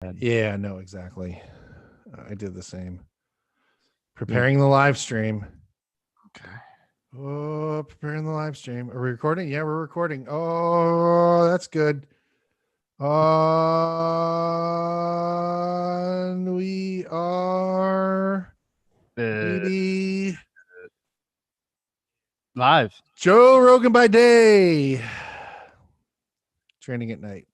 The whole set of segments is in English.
Yeah, no, exactly. I did the same. Yeah. Preparing the live stream. Okay. Oh, preparing the live stream. Are we recording? Yeah, we're recording. Oh, that's good. We are maybe Live. Joe Rogan by day, training at night.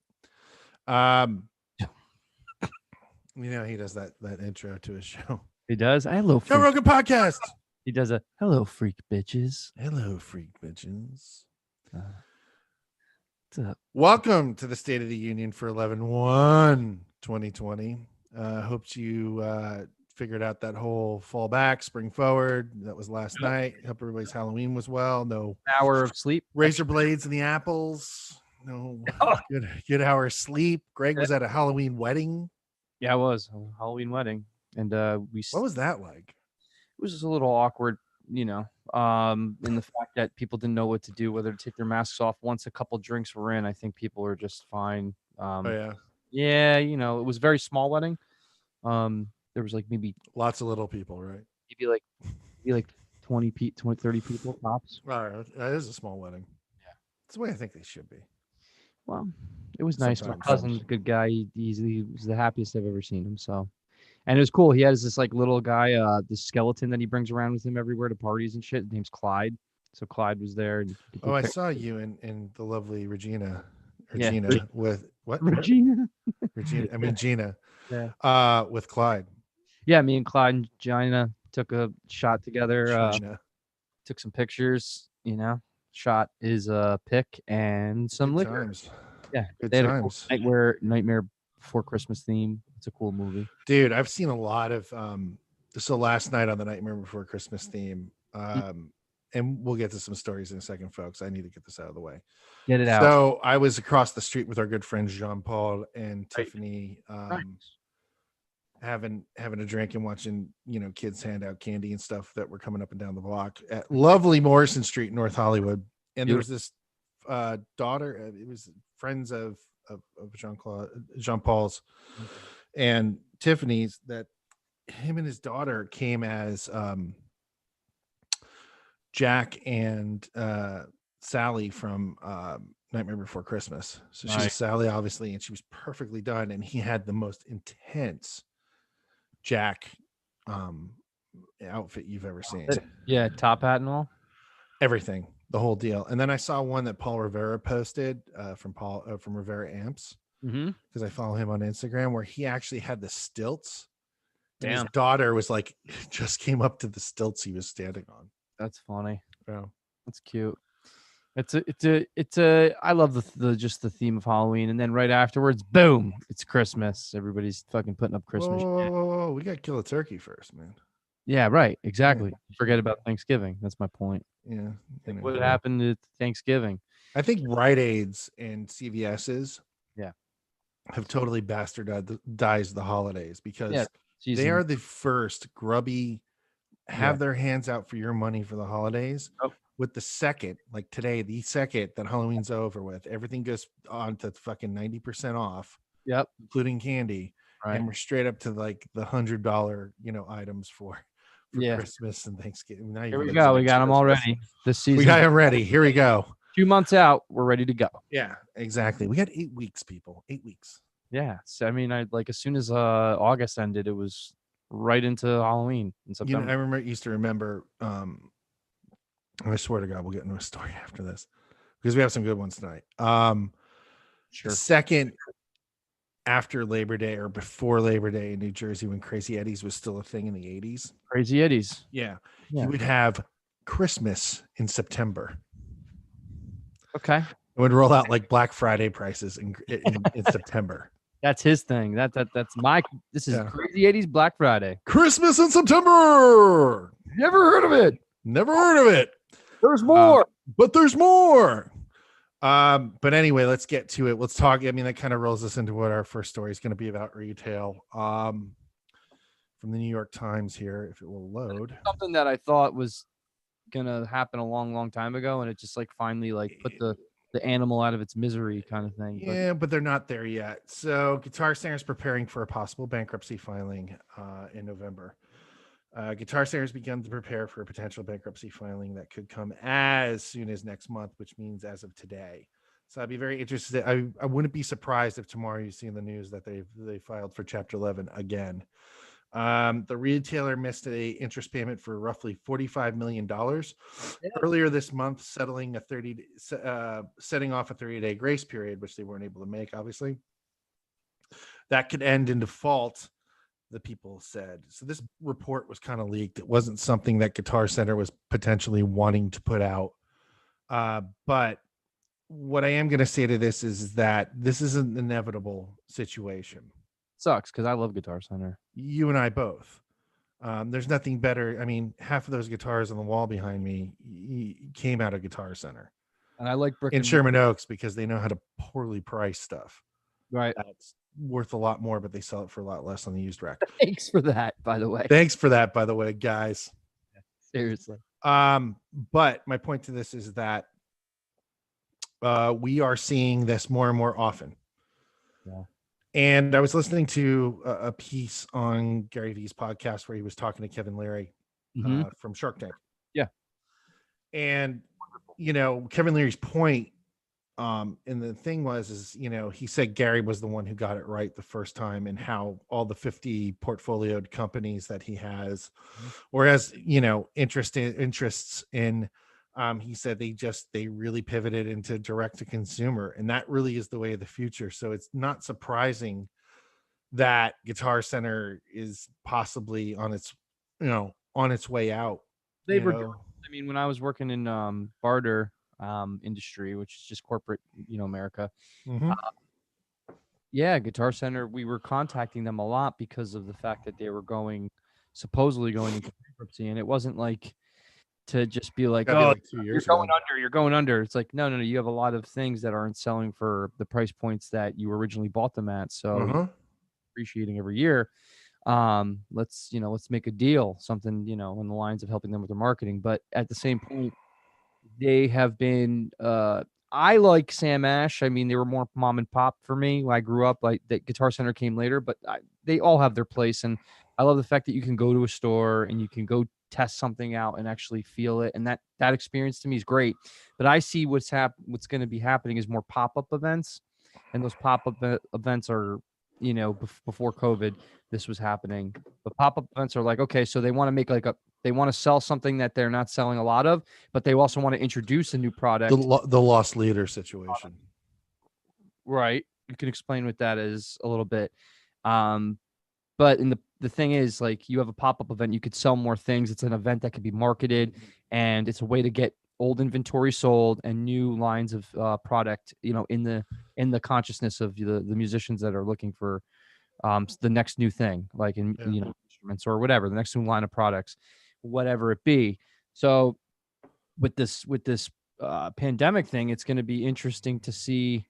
He does that intro to his show. He does. Hello, Joe freak. Rogan podcast. He does a hello, freak bitches. Hello, freak bitches. What's up? Welcome to the State of the Union for 11/1/2020. Hoped you figured out that whole fall back, spring forward. That was last night. Hope everybody's Halloween was well. No Hour of sleep. razor blades in the apples. No good hour of sleep. Greg was at a Halloween wedding. Yeah, it was a Halloween wedding, and What was that like? It was just a little awkward, in the fact that people didn't know what to do, whether to take their masks off. Once a couple drinks were in, I think people are just fine. Yeah, it was a very small wedding. There was like maybe lots of little people, right? Maybe like 20, 30 people tops. All right, that is a small wedding. Yeah, that's the way I think they should be. Well, it was nice. My cousin's a good guy. He was the happiest I've ever seen him. So, and it was cool. He has this like little guy, this skeleton that he brings around with him everywhere to parties and shit. His name's Clyde. So Clyde was there. And I saw you in the lovely Regina. With what? Regina. Regina. I mean Gina. Yeah. With Clyde. Yeah, me and Clyde and Gina took a shot together. Took some pictures. Shot his pic and some good liquor. Times. Yeah, good they times. Had a Nightmare Before Christmas theme. It's a cool movie, dude. I've seen a lot of so last night on the Nightmare Before Christmas theme, and we'll get to some stories in a second, folks. I need to get this out of the way. Get it out. So I was across the street with our good friends Jean Paul and Tiffany, having a drink and watching kids hand out candy and stuff that were coming up and down the block at lovely Morrison Street in North Hollywood. And there was this daughter, it was friends of Jean Paul's and Tiffany's, that him and his daughter came as Jack and Sally from Nightmare Before Christmas. So she was Sally, obviously, and she was perfectly done. And he had the most intense Jack outfit you've ever seen. Yeah, top hat and all. Everything, the whole deal. And then I saw one that Paul Rivera posted from Rivera Amps, because I follow him on Instagram, where he actually had the stilts. And his daughter was like, just came up to the stilts he was standing on. That's funny. Yeah, that's cute. It's a. I love the just the theme of Halloween, and then right afterwards, boom, it's Christmas. Everybody's fucking putting up Christmas. Whoa, we got to kill a turkey first, man. Yeah, right. Exactly. Yeah. Forget about Thanksgiving. That's my point. Yeah. What happened to Thanksgiving? I think Rite Aids and CVS's have totally bastardized the holidays, because they are the first grubby, have their hands out for your money for the holidays. With the second, like today, the second that Halloween's over with, everything goes on to fucking 90% off. Yep. Including candy. Right. And we're straight up to like the $100, items for Christmas and Thanksgiving. Now here we go. We got them all ready this season. We got them ready. Here we go. 2 months out, we're ready to go. Yeah, exactly. We got 8 weeks, people. 8 weeks. Yeah. So, I mean, as soon as August ended, it was right into Halloween in September. I used to remember. I swear to God, we'll get into a story after this, because we have some good ones tonight. Sure. The second after Labor Day or before Labor Day in New Jersey, when Crazy Eddie's was still a thing in the 80s. Crazy Eddie's. Yeah. You would have Christmas in September. Okay. It would roll out like Black Friday prices in September. That's his thing. This is Crazy Eddie's Black Friday. Christmas in September. Never heard of it. Never heard of it. There's more. But there's more. But anyway, let's get to it. Let's talk. I mean, that kind of rolls us into what our first story is going to be about retail. From the New York Times here, if it will load. Something that I thought was gonna happen a long time ago, and it just like finally like put the the animal out of its misery kind of thing. Yeah, but they're not there yet. So Guitar Center is preparing for a possible bankruptcy filing in November. Guitar Center has begun to prepare for a potential bankruptcy filing that could come as soon as next month, which means as of today. So I'd be very interested. I wouldn't be surprised if tomorrow you see in the news that they filed for Chapter 11 again. The retailer missed a interest payment for roughly $45 million earlier this month, setting off a 30-day grace period, which they weren't able to make, obviously. That could end in default, the people said. So this report was kind of leaked. It wasn't something that Guitar Center was potentially wanting to put out. But what I am going to say to this is that this is an inevitable situation. Sucks because I love Guitar Center. You and I both. There's nothing better. I mean, half of those guitars on the wall behind me came out of Guitar Center. And I like in Sherman Oaks because they know how to poorly price stuff. Right. That's worth a lot more, but they sell it for a lot less on the used rack. Thanks for that, by the way. Thanks for that, by the way, guys. Seriously. But my point to this is that we are seeing this more and more often. Yeah. And I was listening to a piece on Gary Vee's podcast where he was talking to Kevin Leary from Shark Tank. Yeah. And, Kevin Leary's point, and the thing is, he said Gary was the one who got it right the first time, and how all the 50 portfolioed companies that he has, or has, interests in, he said they really pivoted into direct to consumer, and that really is the way of the future. So it's not surprising that Guitar Center is possibly on its way out. They were, when I was working in barter industry, which is just corporate, America. Yeah, Guitar Center, we were contacting them a lot because of the fact that they were supposedly going into bankruptcy, and it wasn't like to just be like, oh, you're going under. It's like, no, you have a lot of things that aren't selling for the price points that you originally bought them at. So appreciating every year. Let's make a deal, something, in the lines of helping them with their marketing. But at the same point, they have been, I like Sam Ash. They were more mom and pop for me when I grew up. Like, that Guitar Center came later, but they all have their place. And I love the fact that you can go to a store and you can go test something out and actually feel it, and that experience to me is great. But I see what's going to be happening is more pop-up events, and those pop-up events are, before COVID, this was happening. But pop-up events are like, okay, so they want to make they want to sell something that they're not selling a lot of, but they also want to introduce a new product. The lost leader situation, right? You can explain what that is a little bit. But the thing is, like, you have a pop-up event, you could sell more things. It's an event that could be marketed, and it's a way to get old inventory sold and new lines of product, in the consciousness of the musicians that are looking for the next new thing, like instruments or whatever, the next new line of products, whatever it be. So with this pandemic thing, it's going to be interesting to see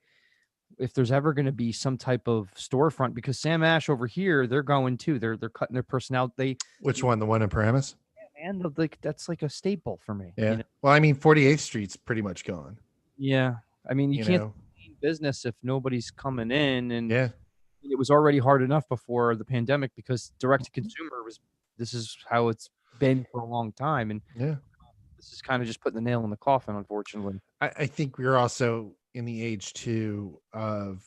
if there's ever going to be some type of storefront, because Sam Ash over here, they're going too. They're cutting their personnel. Which one? The one in Paramus? Yeah, man, that's like a staple for me. Yeah. Well, 48th Street's pretty much gone. Yeah. You can't do business if nobody's coming in, and it was already hard enough before the pandemic because direct to consumer this is how it's been for a long time. And this is kind of just putting the nail in the coffin, unfortunately. I think we're also in the age too of,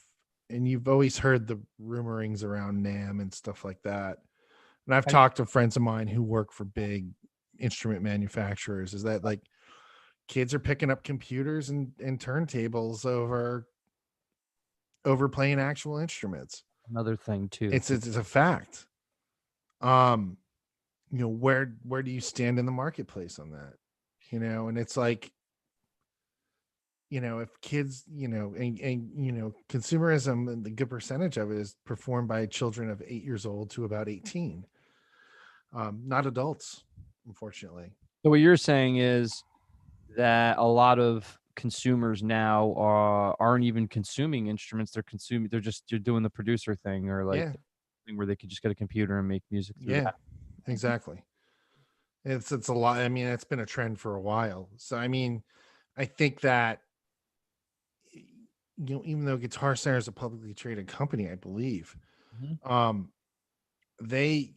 and you've always heard the rumorings around NAMM and stuff like that. And I've talked to friends of mine who work for big instrument manufacturers, is that like kids are picking up computers and turntables over playing actual instruments. Another thing too. It's a fact. Where do you stand in the marketplace on that? And it's like, if kids, and consumerism, and the good percentage of it is performed by children of 8 years old to about 18, not adults, unfortunately. So what you're saying is that a lot of consumers now aren't even consuming instruments. They're doing the producer thing, or like where they could just get a computer and make music. That. Exactly. It's a lot. It's been a trend for a while. So, I think that even though Guitar Center is a publicly traded company, I believe, mm-hmm. They,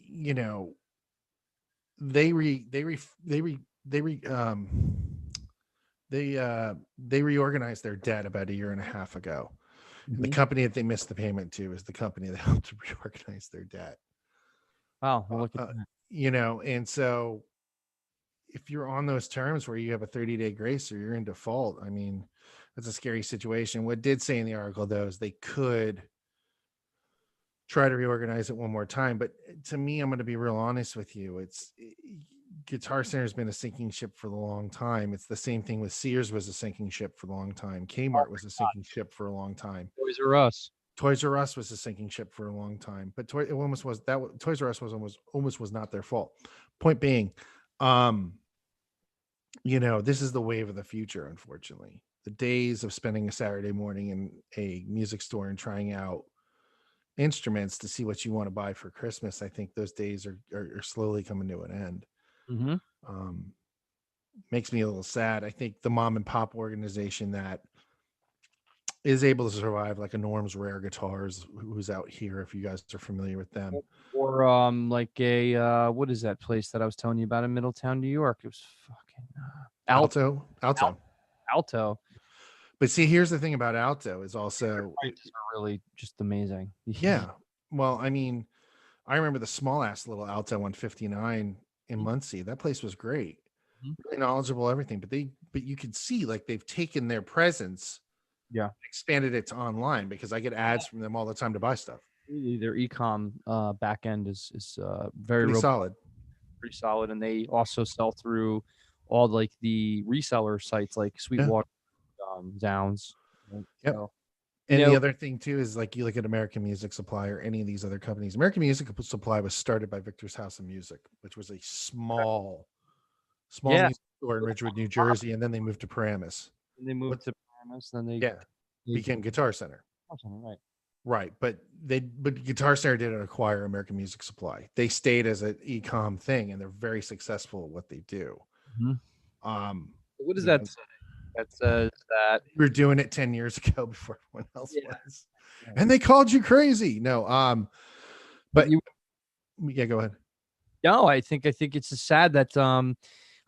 they re they re they re they re they reorganized their debt about a year and a half ago. And the company that they missed the payment to is the company that helped to reorganize their debt. Wow, well, look at that. And so if you're on those terms where you have a 30-day grace or you're in default, I mean, that's a scary situation. What did say in the article, though, is they could try to reorganize it one more time. But to me, I'm going to be real honest with you. Guitar Center has been a sinking ship for a long time. It's the same thing with Sears was a sinking ship for a long time. Kmart was a sinking ship for a long time. Toys R Us. Toys R Us was a sinking ship for a long time, but Toys R Us was not their fault. Point being, this is the wave of the future. Unfortunately, the days of spending a Saturday morning in a music store and trying out instruments to see what you want to buy for Christmas, I think those days are slowly coming to an end. Makes me a little sad. I think the mom and pop organization that is able to survive, like a Norm's Rare Guitars, who's out here, if you guys are familiar with them, or like a what is that place that I was telling you about in Middletown, New York? It was fucking Alto. But see, here's the thing about Alto is also prices are really just amazing. Yeah. Well, I mean, I remember the small ass little Alto 159 in Muncie. That place was great. Really knowledgeable, everything. But you could see like they've taken their presence, expanded it to online, because I get ads from them all the time to buy stuff. Their e-com back end is very pretty solid. Pretty solid, and they also sell through all like the reseller sites like Sweetwater, Downs. Yep. So, and the other thing too is like you look at American Music Supply or any of these other companies. American Music Supply was started by Victor's House of Music, which was a small music store in Ridgewood, New Jersey, and then they moved to Paramus. And they moved to Paramus, then they became Guitar Center. Right, but Guitar Center didn't acquire American Music Supply. They stayed as an e-com thing, and they're very successful at what they do. What does that say? That says that you were doing it 10 years ago before everyone else was, and they called you crazy. No, but go ahead. No, I think it's sad that I'm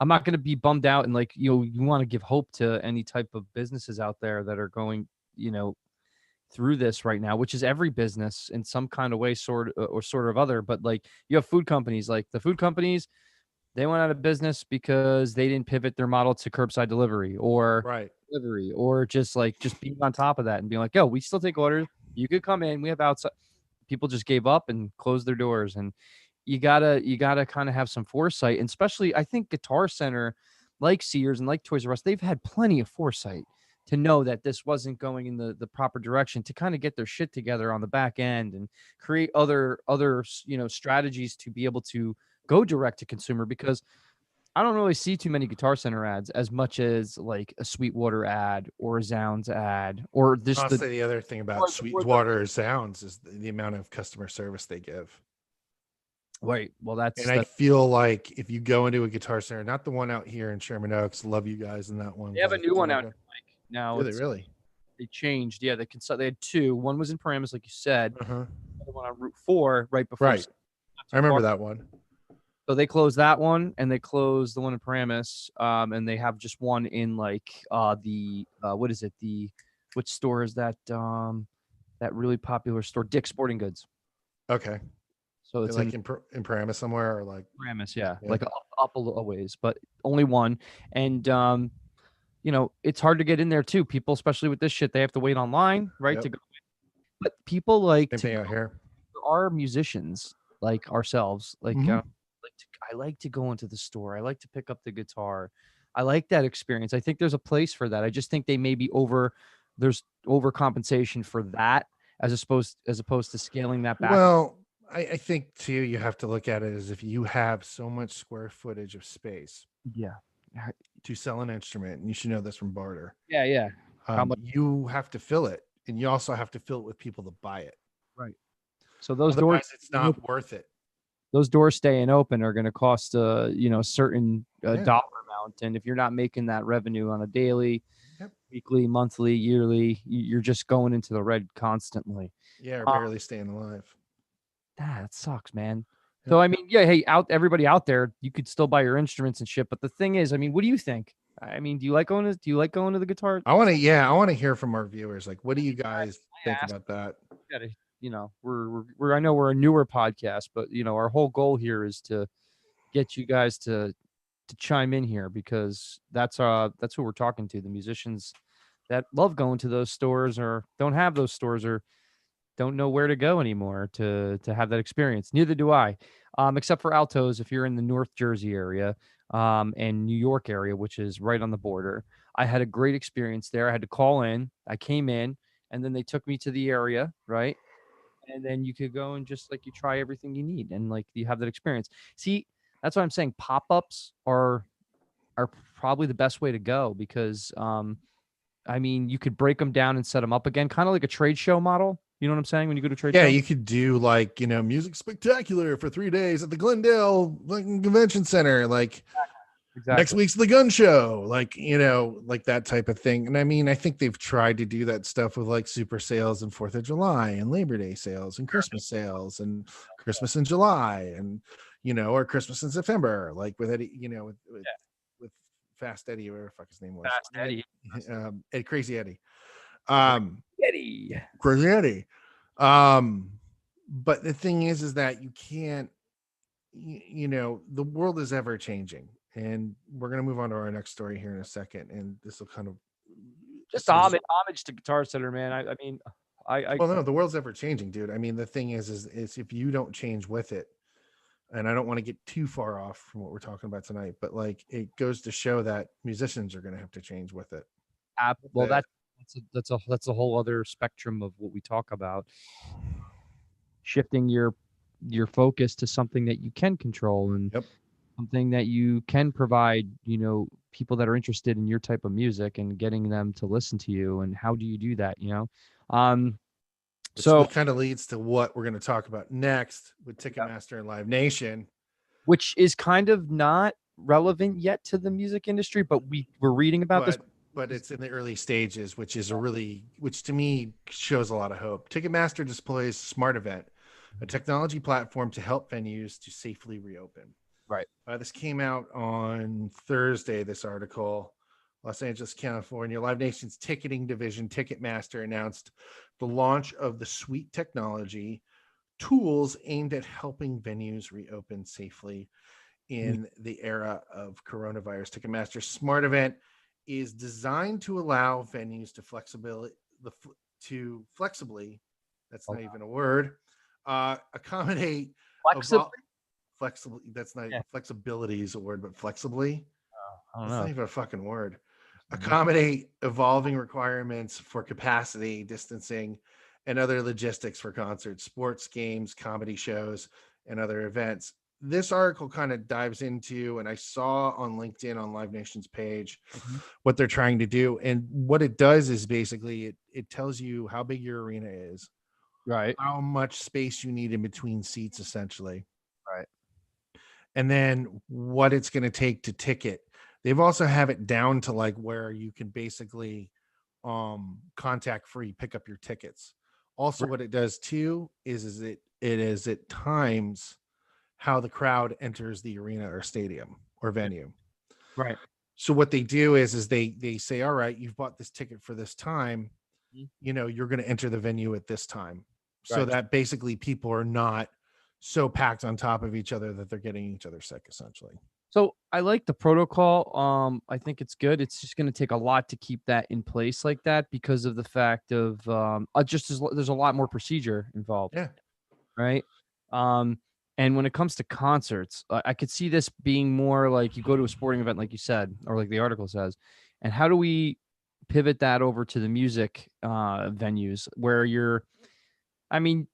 not going to be bummed out, and like you want to give hope to any type of businesses out there that are going through this right now, which is every business in some kind of way, sort of other. But like you have food companies, like the food companies, they went out of business because they didn't pivot their model to curbside delivery or delivery, or just being on top of that and being like, yo, we still take orders. You could come in. We have outside. People just gave up and closed their doors. And you gotta kind of have some foresight. And especially, I think Guitar Center, like Sears and like Toys R Us, they've had plenty of foresight to know that this wasn't going in the proper direction, to kind of get their shit together on the back end and create other strategies to be able to go direct to consumer, because I don't really see too many Guitar Center ads as much as like a Sweetwater ad or a Zounds ad, or this. I'll say the other thing about Sweetwater or Zounds is the amount of customer service they give. Right. Well, I feel like if you go into a Guitar Center, not the one out here in Sherman Oaks, love you guys in that one. They have a new one out here, Mike. Now they changed. Yeah, they had two. One was in Paramus, like you said. The other one on Route 4, right before. Right. I remember that one. So they closed that one, and they closed the one in Paramus, and they have just one in like the what is it? Which store is that? That really popular store, Dick's Sporting Goods. Okay. So it's like in Paramus somewhere, or like Paramus, like up a little ways, but only one. And it's hard to get in there too. People, especially with this shit, they have to wait online, right? To go. But people like to out here. There are musicians like ourselves, like I like to go into the store. I like to pick up the guitar. I like that experience. I think there's a place for that. I just think they may be there's overcompensation for that as opposed to scaling that back. Well, I think too, you have to look at it as if you have so much square footage of space. To sell an instrument, and you should know this from barter. How much you have to fill it, and you also have to fill it with people to buy it. Right. So those doors, it's not worth it. Those doors staying open are going to cost a certain dollar amount, and if you're not making that revenue on a daily, weekly, monthly, yearly. You're just going into the red constantly. Yeah, or barely staying alive. That sucks, man. Yep. So I mean, yeah, hey, everybody out there, you could still buy your instruments and shit. But the thing is, I mean, what do you think? I mean, do you like going to the guitar? I want to hear from our viewers. Like, what do you guys think about that? I know we're a newer podcast, but our whole goal here is to get you guys to chime in here, because that's who we're talking to, the musicians that love going to those stores or don't have those stores or don't know where to go anymore to have that experience. Neither do I, except for altos. If you're in the North Jersey area and New York area, which is right on the border, I had a great experience there. I had to call in. I came in, and then they took me to the area, right? And then you could go and just like you try everything you need, and like you have that experience. See, that's what I'm saying. Pop-ups are probably the best way to go, because I mean, you could break them down and set them up again, kind of like a trade show model. You know what I'm saying? When you go to a trade show? Yeah, you could do like, music spectacular for 3 days at the Glendale Convention Center. Like, exactly. Next week's the gun show, like, like that type of thing. And I mean, I think they've tried to do that stuff with like super sales and 4th of July and Labor Day sales and Christmas sales and Christmas in July and, or Christmas in September, like with Eddie, with Fast Eddie, whatever the fuck his name was. Fast Eddie. Crazy Eddie. Crazy Eddie. But the thing is that you can't, the world is ever changing, and we're going to move on to our next story here in a second. And this will kind of just homage to Guitar Center, man. I mean, well, no, the world's ever changing, dude. I mean, the thing is if you don't change with it, and I don't want to get too far off from what we're talking about tonight, but like it goes to show that musicians are going to have to change with it. Well, that's a whole other spectrum of what we talk about. Shifting your focus to something that you can control and something that you can provide, people that are interested in your type of music and getting them to listen to you. And how do you do that? So it kind of leads to what we're going to talk about next with Ticketmaster and Live Nation, which is kind of not relevant yet to the music industry, but we're reading about this. But it's in the early stages, which to me shows a lot of hope. Ticketmaster deploys Smart Event, a technology platform to help venues to safely reopen. Right. This came out on Thursday, this article. Los Angeles, California. Live Nation's ticketing division, Ticketmaster, announced the launch of the suite technology tools aimed at helping venues reopen safely in the era of coronavirus. Ticketmaster Smart Event is designed to allow venues to flexibly, that's not even a word, accommodate flexibly. That's not flexibility is a word, but flexibly. That's not even a fucking word. Accommodate evolving requirements for capacity, distancing, and other logistics for concerts, sports, games, comedy shows, and other events. This article kind of dives into, and I saw on LinkedIn on Live Nation's page, what they're trying to do. And what it does is basically it tells you how big your arena is, right? How much space you need in between seats, essentially. Right. And then what it's going to take to ticket. They've also have it down to like where you can basically contact free pick up your tickets. Also, what it does too is it times how the crowd enters the arena or stadium or venue. Right. So what they do is they say, all right, you've bought this ticket for this time, you're going to enter the venue at this time. So that basically people are not so packed on top of each other that they're getting each other sick, essentially. So I like the protocol. I think it's good. It's just going to take a lot to keep that in place like that because of the fact of there's a lot more procedure involved. Yeah. Right. And when it comes to concerts, I could see this being more like you go to a sporting event, like you said, or like the article says, and how do we pivot that over to the music venues where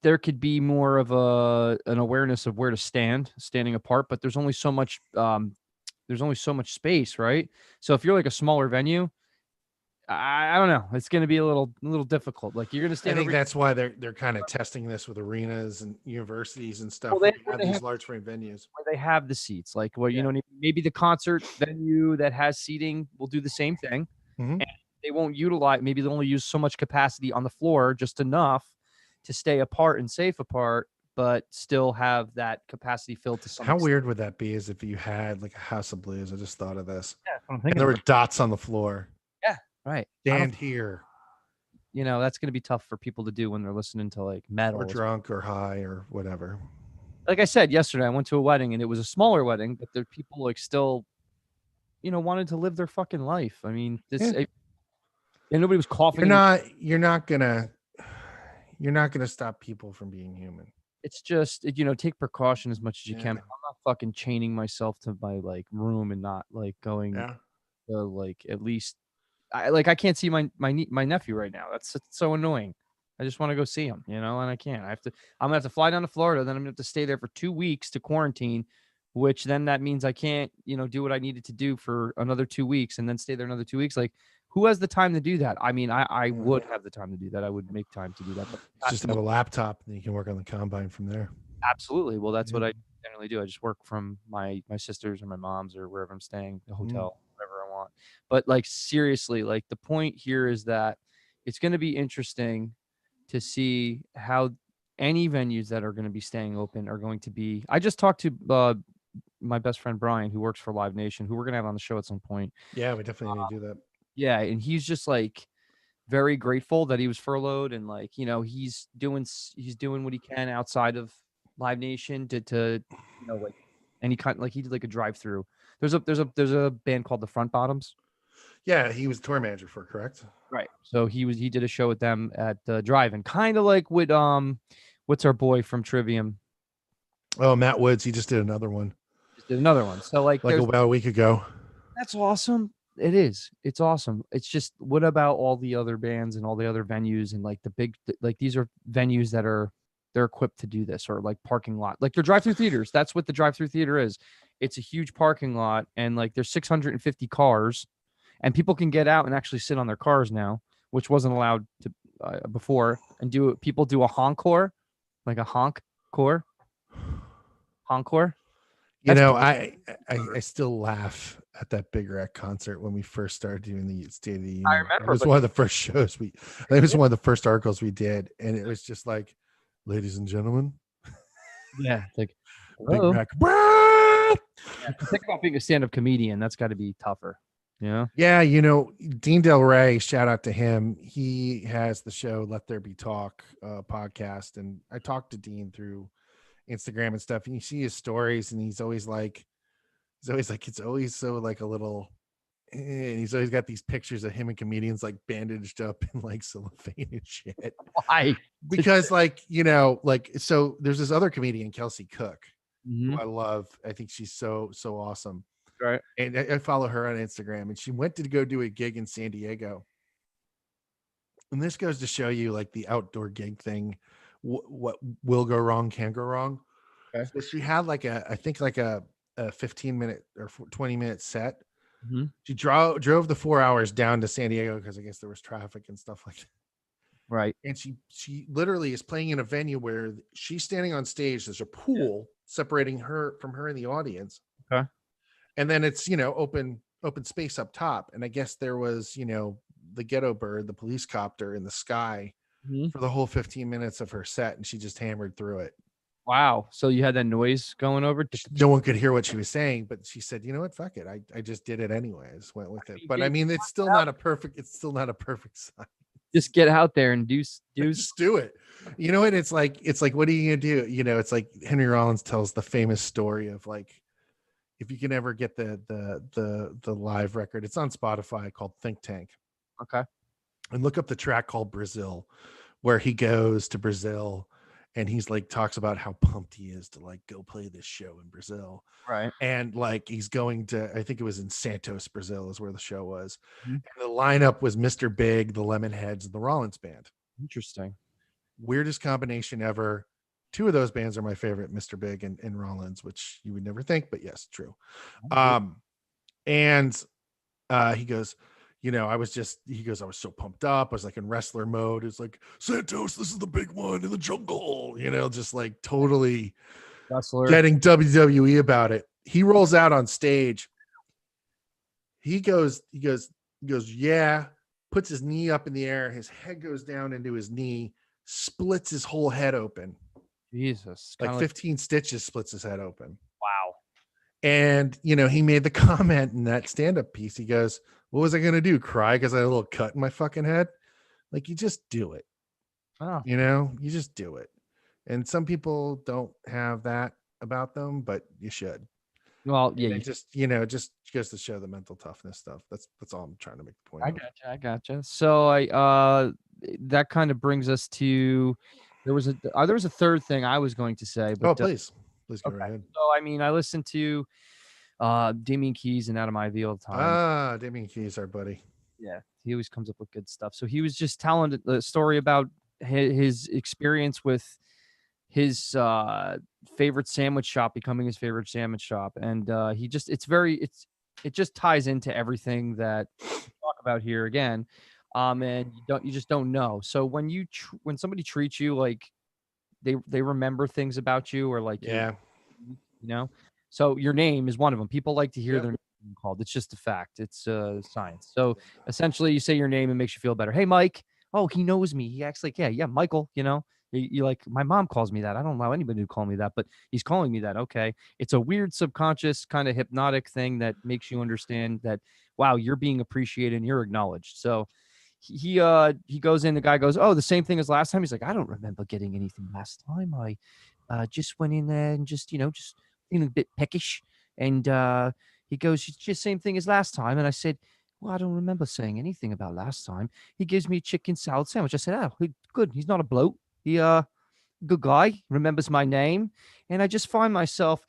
there could be more of an awareness of where to standing apart, but there's only so much space, right? So if you're like a smaller venue, I don't know, it's going to be a little difficult. Like you're going to stand. I think that's why they're kind of testing this with arenas and universities and stuff. Well, they have large frame venues where they have the seats. Like maybe the concert venue that has seating will do the same thing. Mm-hmm. And they won't utilize. Maybe they'll only use so much capacity on the floor, just enough to stay apart and safe apart, but still have that capacity filled to some How extent. weird would that be as if you had like a House of Blues? I just thought of this. Yeah, I'm and there were dots on the floor. Yeah, right. Stand here. You know, that's going to be tough for people to do when they're listening to like metal. Or drunk or high or whatever. Like I said yesterday, I went to a wedding and it was a smaller wedding, but there people like still, you know, wanted to live their fucking life. I mean, and nobody was coughing. You're not gonna stop people from being human. It's just, you know, take precaution as much as you can. I'm not fucking chaining myself to my like room and not like going to like at least I can't see my nephew right now. That's so annoying. I just want to go see him, you know, and I can't. I'm gonna have to fly down to Florida, then I'm gonna have to stay there for 2 weeks to quarantine, which then that means I can't, you know, do what I needed to do for another 2 weeks and then stay there another 2 weeks. Like, who has the time to do that? I mean, I would have the time to do that. I would make time to do that. But just have a laptop and you can work on the combine from there. Absolutely. Well, that's what I generally do. I just work from my sisters or my mom's or wherever I'm staying, the hotel, whatever I want. But like, seriously, like the point here is that it's going to be interesting to see how any venues that are going to be staying open are going to be. I just talked to my best friend Brian, who works for Live Nation, who we're going to have on the show at some point. Yeah, we definitely need to do that. Yeah, and he's just like very grateful that he was furloughed, and like, you know, he's doing what he can outside of Live Nation to you know, like any kind, like he did like a drive-through. There's a band called the Front Bottoms. Yeah, he was tour manager for, correct? Right. So he did a show with them at the drive-in, kind of like with what's our boy from Trivium? Oh, Matt Woods. He just did another one. So like about a week ago. That's awesome. It is. It's awesome. It's just, what about all the other bands and all the other venues and like the big, like these are venues that they're equipped to do this, or like parking lot, like they're drive-through theaters. That's what the drive-through theater is. It's a huge parking lot, and like there's 650 cars, and people can get out and actually sit on their cars now, which wasn't allowed to before. And people do a encore, like a encore. You know, I still laugh at that Big Rat concert when we first started doing the State of the Union. I remember. It was one of the first shows it was one of the first articles we did, and it was just like, ladies and gentlemen. Yeah, like Big Rat. Think about being a stand-up comedian. That's got to be tougher. Yeah. Yeah, you know, Dean Del Rey, shout out to him. He has the show Let There Be Talk podcast, and I talked to Dean through Instagram and stuff, and you see his stories, and he's always like it's always so like a little, and he's always got these pictures of him and comedians like bandaged up in like cellophane and shit. Why? Because like, you know, like, so there's this other comedian, Kelsey Cook, who I love. I think she's so awesome. Right. And I follow her on Instagram, and she went to go do a gig in San Diego. And this goes to show you like the outdoor gig thing, what will go wrong can go wrong. Okay. So she had like I think like a 15-minute or 20-minute set. She drove the 4 hours down to San Diego because I guess there was traffic and stuff like that. Right. And she literally is playing in a venue where she's standing on stage. There's a pool separating her from her in the audience. Okay. And then it's, you know, open space up top. And I guess there was, you know, the ghetto bird, the police copter in the sky for the whole 15 minutes of her set. And she just hammered through it. Wow. So you had that noise going over? No one could hear what she was saying, but she said, you know what? Fuck it. I just did it anyway. I just went with it. But I mean, it's still not a perfect sign. Just get out there and just do it. You know what? It's like, what are you going to do? You know, it's like Henry Rollins tells the famous story of like, if you can ever get the live record, it's on Spotify, called Think Tank. Okay. And look up the track called Brazil, where he goes to Brazil and he's like, talks about how pumped he is to like go play this show in Brazil. Right. And like, he's going to, I think it was in Santos, Brazil is where the show was. And the lineup was Mr. Big, the Lemonheads, and the Rollins Band. Interesting. Weirdest combination ever. Two of those bands are my favorite, Mr. Big and Rollins, which you would never think, but yes, true. And he goes, you know, I was so pumped up. I was like in wrestler mode. It's like, Santos, this is the big one in the jungle, you know, just like totally wrestler, getting WWE about it. He rolls out on stage. He goes, yeah, puts his knee up in the air, his head goes down into his knee, splits his whole head open. Jesus. Like 15 stitches splits his head open. Wow. And, he made the comment in that stand-up piece. He goes, what was I going to do? Cry because I had a little cut in my fucking head? Like, you just do it. Oh. You just do it. And some people don't have that about them, but you should. Well, yeah, it just goes to show the mental toughness stuff. That's all I'm trying to make the point. I gotcha. So that kind of brings us to there was a third thing I was going to say, but please go ahead. So I mean, I listened to Damien Keys and Out of My View all the time. Damien Keys, our buddy. Yeah, he always comes up with good stuff. So he was just telling the story about his experience with his favorite sandwich shop becoming his favorite sandwich shop, and it just ties into everything that we talk about here again. And you just don't know. So when somebody treats you like they remember things about you, or like so your name is one of them. People like to hear their name called. It's just a fact. It's science. So essentially, you say your name and makes you feel better. Hey, Mike. Oh, he knows me. He acts like, yeah, Michael. You like, my mom calls me that. I don't allow anybody to call me that, but he's calling me that. Okay. It's a weird subconscious kind of hypnotic thing that makes you understand that, wow, you're being appreciated and you're acknowledged. So he goes in, the guy goes, oh, the same thing as last time. He's like, I don't remember getting anything last time. I just went in there and just feeling a bit peckish. And he goes, it's just same thing as last time. And I said, well, I don't remember saying anything about last time. He gives me a chicken salad sandwich. I said, oh, good. He's not a bloke. He good guy, remembers my name. And I just find myself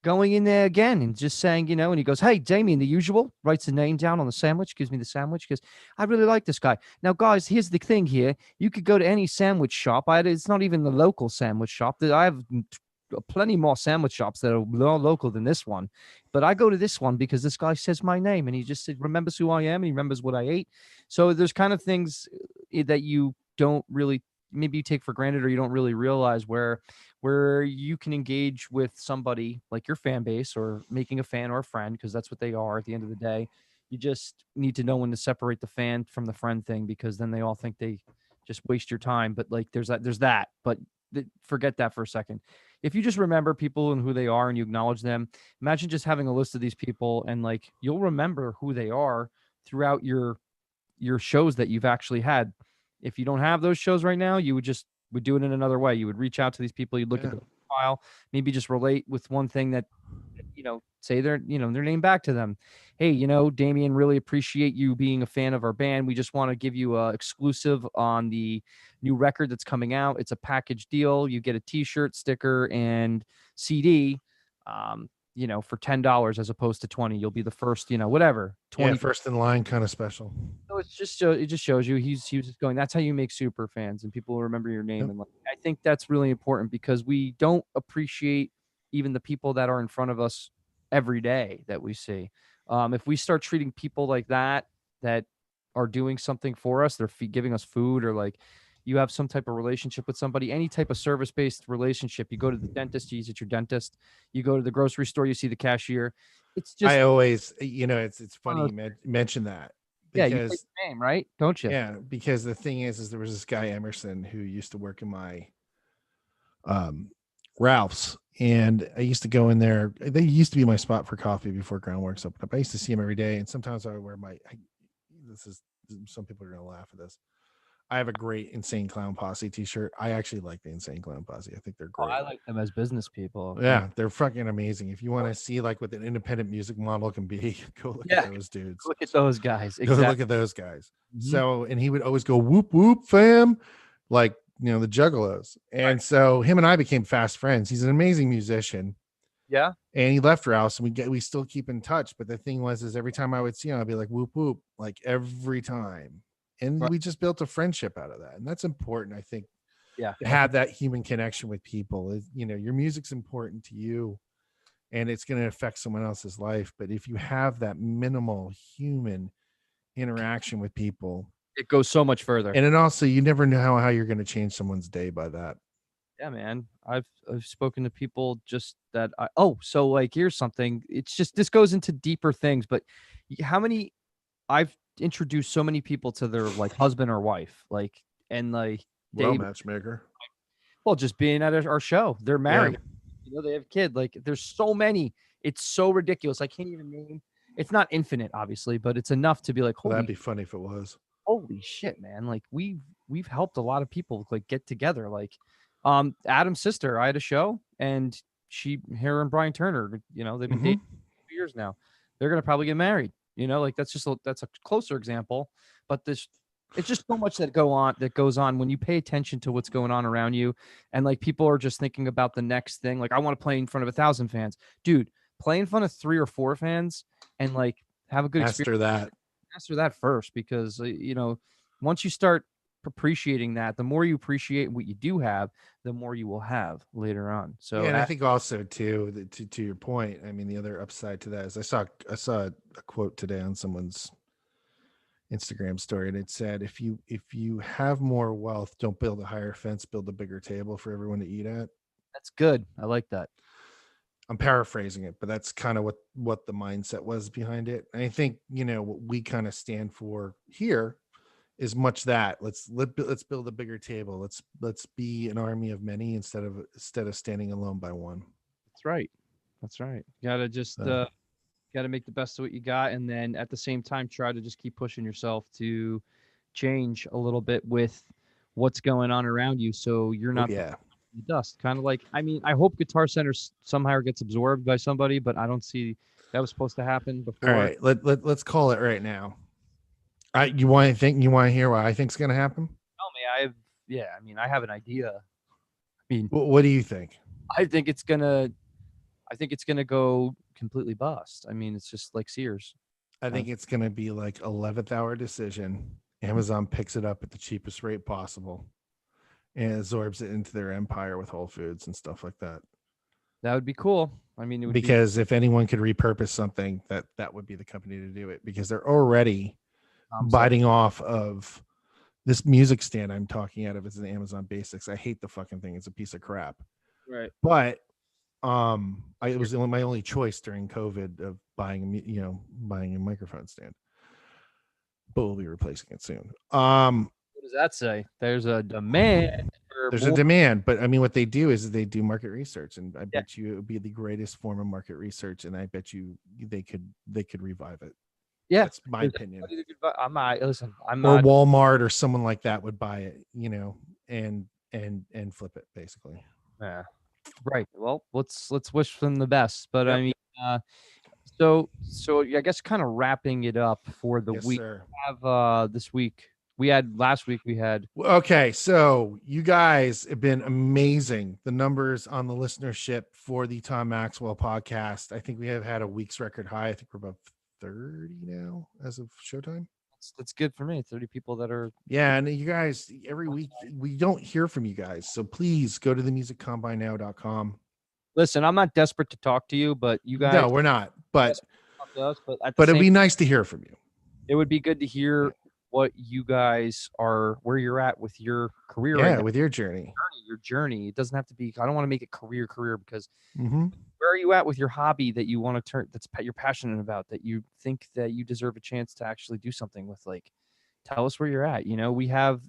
going in there again and just saying, and he goes, hey, Damien, the usual, writes the name down on the sandwich, gives me the sandwich, because I really like this guy. Now, guys, here's the thing here. You could go to any sandwich shop. It's not even the local sandwich shop. I have plenty more sandwich shops that are more local than this one. But I go to this one because this guy says my name and he just remembers who I am and he remembers what I ate. So there's kind of things that you don't really, maybe you take for granted, or you don't really realize where you can engage with somebody like your fan base, or making a fan or a friend, because that's what they are at the end of the day. You just need to know when to separate the fan from the friend thing, because then they all think they just waste your time. But like there's that, but forget that for a second. If you just remember people and who they are and you acknowledge them, imagine just having a list of these people, and like you'll remember who they are throughout your shows that you've actually had. If you don't have those shows right now, you would do it in another way. You would reach out to these people, you'd look at the file, maybe just relate with one thing that, say their name back to them. Hey, Damien, really appreciate you being a fan of our band. We just want to give you a exclusive on the new record that's coming out. It's a package deal. You get a t-shirt, sticker, and CD, for $10 as opposed to $20. You'll be the first, whatever. 20 first in line kind of special. So it just shows you he was just going, that's how you make super fans and people will remember your name. And I think that's really important, because we don't appreciate even the people that are in front of us every day that we see. If we start treating people like that are doing something for us, they're giving us food, or like you have some type of relationship with somebody, any type of service-based relationship. You go to the dentist, you visit your dentist. You go to the grocery store, you see the cashier. It's just, I always, it's funny you mention that. Because, you take the name, right? Don't you? Yeah, because the thing is there was this guy Emerson who used to work in my Ralph's, and I used to go in there. They used to be my spot for coffee before Groundworks opened up. I used to see him every day, and sometimes I would wear some people are gonna laugh at this. I have a great Insane Clown Posse t-shirt. I actually like the Insane Clown Posse. I think they're great. I like them as business people. Yeah, they're fucking amazing. If you want to see like what an independent music model can be, go look at those dudes. Look at those guys. Exactly. Go look at those guys. Mm-hmm. So, and he would always go whoop whoop fam, like the Juggalos. And so him and I became fast friends. He's an amazing musician. Yeah. And he left Rouse, and we still keep in touch. But the thing is every time I would see him, I'd be like whoop whoop, like every time. And we just built a friendship out of that. And that's important, I think. Yeah. To have that human connection with people. Your music's important to you and it's going to affect someone else's life. But if you have that minimal human interaction with people, it goes so much further. And then also you never know how you're going to change someone's day by that. Yeah, man. I've spoken to people just that so like here's something. It's just, this goes into deeper things, but how many I've introduced so many people to their like husband or wife, like, and like matchmaker. Well, just being at our show, they're married. Yeah. They have a kid. Like, there's so many. It's so ridiculous. I can't even name. It's not infinite, obviously, but it's enough to be like, holy. Well, that'd be funny if it was. Holy shit, man! Like we've helped a lot of people like get together. Like, Adam's sister, I had a show, and her and Brian Turner, they've been dating for 2 years now. They're gonna probably get married. Like that's a closer example. But it's just so much that goes on when you pay attention to what's going on around you, and like people are just thinking about the next thing. Like, I want to play in front of 1,000 fans, dude. Play in front of 3 or 4 fans, and like have a good experience. Master that first, because once you start appreciating that, the more you appreciate what you do have, the more you will have later on. So yeah, and I think also too, to your point, I mean, the other upside to that is I saw a quote today on someone's Instagram story, and it said, if you have more wealth, don't build a higher fence, build a bigger table for everyone to eat at. That's good. I like that. I'm paraphrasing it, but that's kind of what the mindset was behind it. And I think, what we kind of stand for here is much that let's build a bigger table. Let's be an army of many instead of standing alone by one. That's right. You gotta just gotta make the best of what you got, and then at the same time try to just keep pushing yourself to change a little bit with what's going on around you, so you're not the dust. Kind of like, I mean, I hope Guitar Center somehow gets absorbed by somebody, but I don't see that was supposed to happen before. All right, let's call it right now. You want to hear what I think's going to happen? Tell me. I have an idea. I mean, what do you think? I think it's gonna go completely bust. I mean, it's just like Sears. I think it's gonna be like 11th hour decision. Amazon picks it up at the cheapest rate possible and absorbs it into their empire with Whole Foods and stuff like that. That would be cool. I mean, because if anyone could repurpose something, that would be the company to do it, because they're already biting off of this music stand I'm talking out of. It's an Amazon Basics. I hate the fucking thing. It's a piece of crap. Right. But it was my only choice during COVID of buying a microphone stand. But we'll be replacing it soon. What does that say? There's a demand. There's a demand, but I mean, what they do is they do market research, and I bet you it would be the greatest form of market research, and I bet you they could revive it. Yeah, that's my opinion. I'm not. Walmart or someone like that would buy it, and flip it basically. Yeah. Right. Well, let's wish them the best. But I mean, so I guess kind of wrapping it up for the week. Sir. We have this week. Last week we had. Okay, so you guys have been amazing. The numbers on the listenership for the Tom Maxwell podcast, I think we have had a week's record high. I think we're about 30 now as of showtime. That's good for me. 30 people that are. Yeah, and you guys, every week we don't hear from you guys, so please go to themusiccombinenow.com. Listen, I'm not desperate to talk to you, but you guys. No, we're not. But but it'd be nice to hear from you. It would be good to hear what you guys are, where you're at with your career. Yeah, with your journey. Your journey. It doesn't have to be. I don't want to make it career because. Where are you at with your hobby that you want to turn, that's you're passionate about, that you think that you deserve a chance to actually do something with? Like, tell us where you're at. We have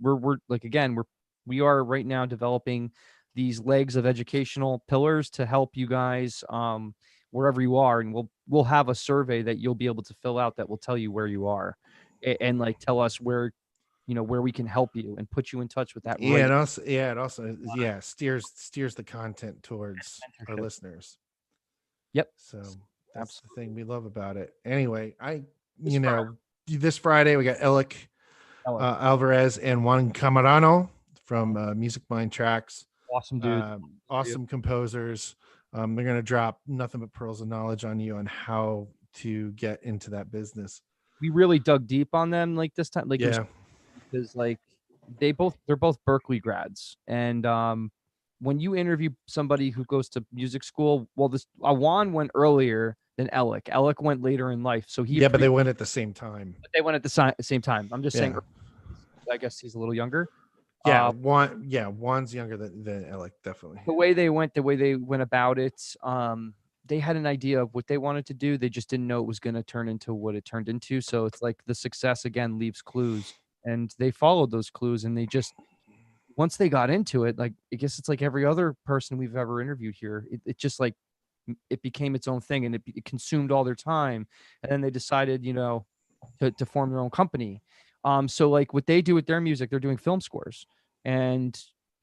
we're like, again, we are right now developing these legs of educational pillars to help you guys wherever you are, and we'll have a survey that you'll be able to fill out that will tell you where you are, and like tell us where we can help you and put you in touch with that. It also steers the content towards our listeners. Yep. So that's the thing we love about it. Anyway, this Friday we got Alec Alvarez and Juan Camarano from Music Mind Tracks. Awesome dude. Awesome composers. They're going to drop nothing but pearls of knowledge on you on how to get into that business. We really dug deep on them like this time. Because like they're both Berkeley grads, and when you interview somebody who goes to music school, well, this Juan went earlier than Alec. Alec went later in life, so but they went at the same time. But they went at the same time. I'm just saying. I guess he's a little younger. Juan's younger than Alec, definitely. The way they went about it, they had an idea of what they wanted to do. They just didn't know it was going to turn into what it turned into. So it's like the success again leaves clues, and they followed those clues, and they just, once they got into it, like, I guess it's like every other person we've ever interviewed here, it just like, it became its own thing, and it consumed all their time. And then they decided, to form their own company. So like what they do with their music, they're doing film scores, and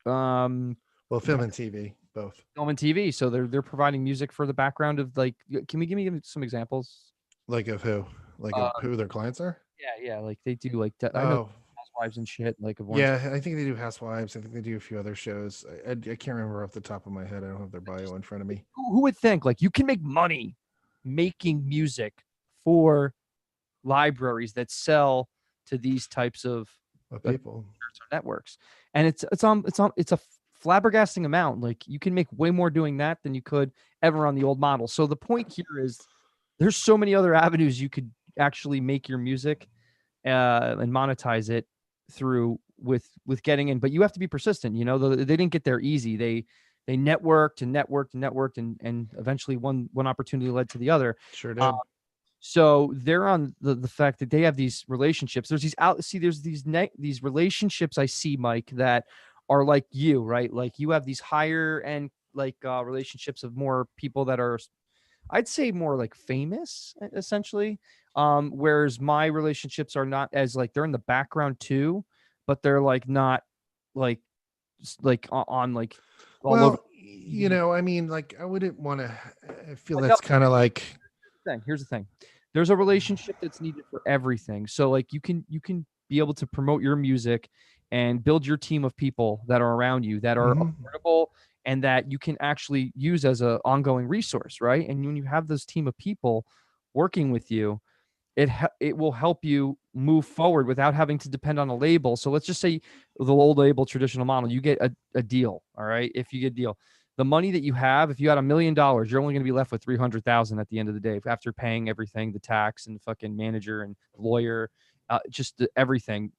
film and TV, both film and TV. So they're providing music for the background of, like, can we give me some examples? Like of who? Like of who their clients are? Yeah. Like they do like I know Housewives and shit. Like I think they do Housewives. I think they do a few other shows. I can't remember off the top of my head. I don't have their bio in front of me. Who would think like you can make money making music for libraries that sell to these types of people networks, and it's a flabbergasting amount. Like you can make way more doing that than you could ever on the old model. So the point here is there's so many other avenues you could actually make your music and monetize it through with getting in, but you have to be persistent. They didn't get there easy. They networked and eventually one opportunity led to the other. Sure did. So they're on the fact that they have these relationships. There's these relationships I see, Mike, that are like you, right? Like you have these higher end relationships of more people that are, I'd say, more like famous, essentially. Whereas my relationships are not as like, they're in the background too, but they're like not like on like all over. I mean, like I wouldn't want to. I feel that's kind of like. Here's the thing. There's a relationship that's needed for everything. So like you can be able to promote your music and build your team of people that are around you that are affordable and that you can actually use as an ongoing resource, right? And when you have this team of people working with you, it will help you move forward without having to depend on a label. So let's just say the old label traditional model, you get a deal, all right? If you get a deal, the money that you have, if you had $1 million, you're only going to be left with 300,000 at the end of the day after paying everything, the tax and the fucking manager and lawyer, everything.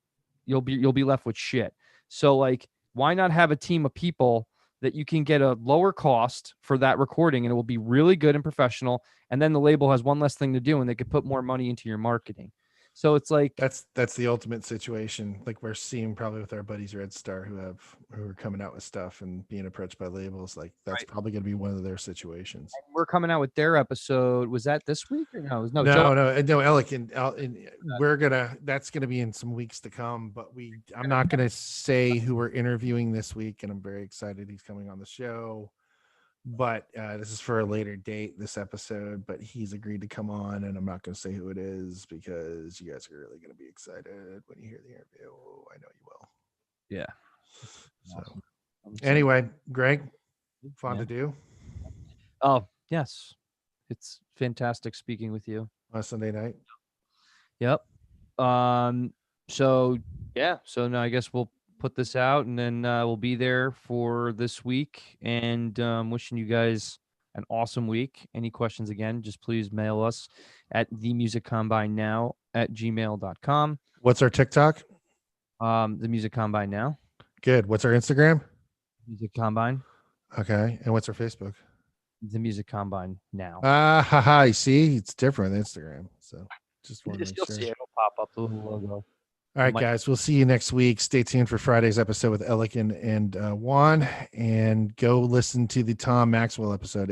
You'll be left with shit. So like, why not have a team of people that you can get a lower cost for that recording, and it will be really good and professional. And then the label has one less thing to do, and they could put more money into your marketing. So it's like that's the ultimate situation. Like we're seeing probably with our buddies Red Star who are coming out with stuff and being approached by labels. Like that's probably going to be one of their situations. And we're coming out with their episode. Was that this week or no? No, Alec, and that's gonna be in some weeks to come. But I'm not gonna say who we're interviewing this week, and I'm very excited he's coming on the show. But this is for a later date, this episode, but he's agreed to come on, and I'm not going to say who it is because you guys are really going to be excited when you hear the interview. I know you will. Yeah. So anyway, Greg, fun to do. Oh, yes. It's fantastic speaking with you. On Sunday night. Yep. So now I guess we'll put this out, and then we'll be there for this week, and wishing you guys an awesome week. Any questions, again, just please mail us at themusiccombinenow@gmail.com. What's our TikTok? The Music Combine Now. Good. What's our Instagram? Music Combine. Okay. And what's our Facebook? The Music Combine Now. I see, it's different than Instagram, so just want to make sure. See it'll pop up the little logo. All right, guys, we'll see you next week. Stay tuned for Friday's episode with Elikin and Juan, and go listen to the Tom Maxwell episode.